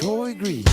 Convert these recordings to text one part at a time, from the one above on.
Troy Green.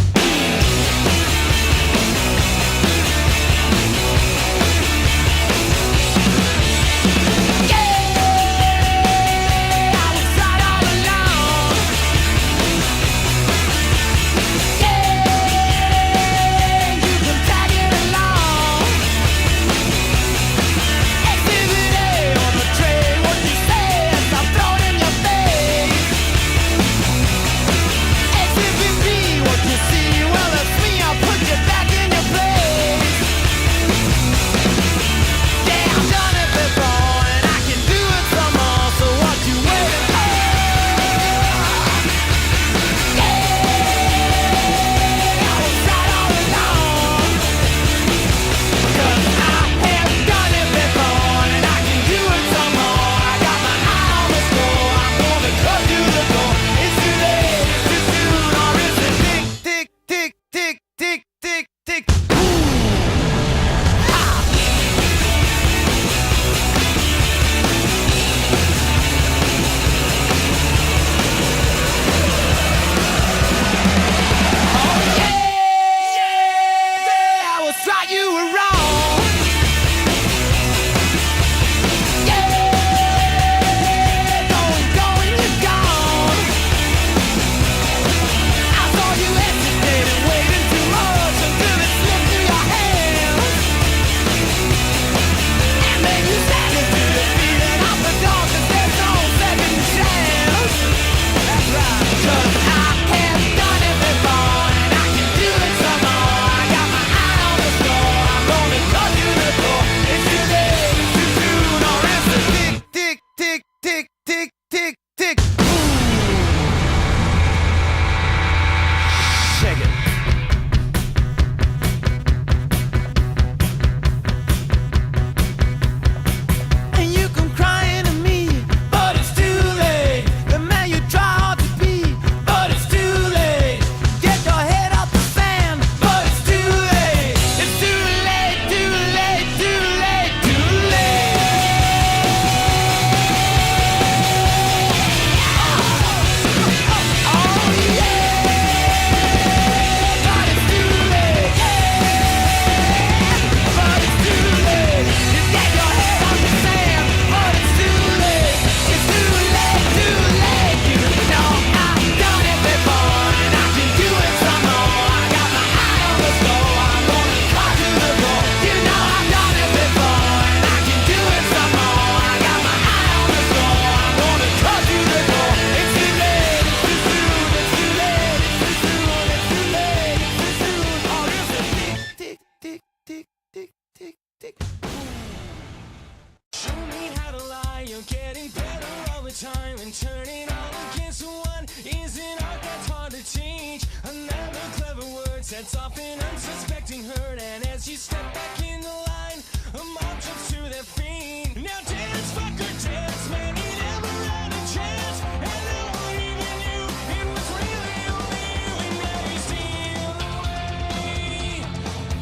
Time and turning all against one is an art that's hard to teach. Another clever word sets off an unsuspecting hurt, and as you step back in the line, a mob jumps to their feet. Now dance, fucker, dance, man, he never had a chance, and no one even knew it was really only you, and now you steal away.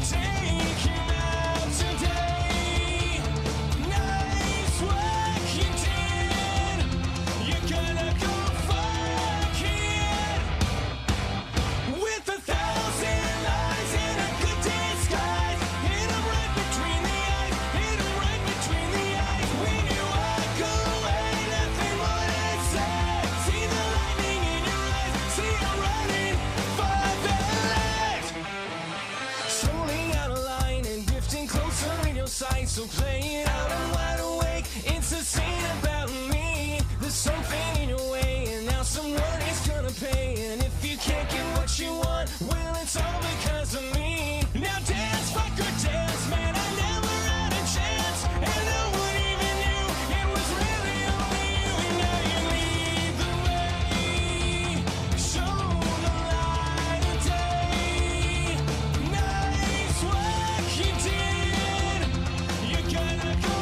Take him out today. Nice work you did. You're gonna go fuck it with 1,000 lies in a good disguise. Hit 'em right between the eyes. Hit 'em right between the eyes. When you walk away, nothing more to say. See the lightning in your eyes. See you running for the light. Strolling out of line and drifting closer in your sight. So play it out, I'm wide awake. It's a scene about me. There's something in your way, and now someone is gonna pay. And if you can't get what you want, well, it's all because of me. Now dance, fucker, dance, man, I never had a chance, and no one even knew it was really only you. And now you lead the way, show the light of day. Nice work you did. You're gonna go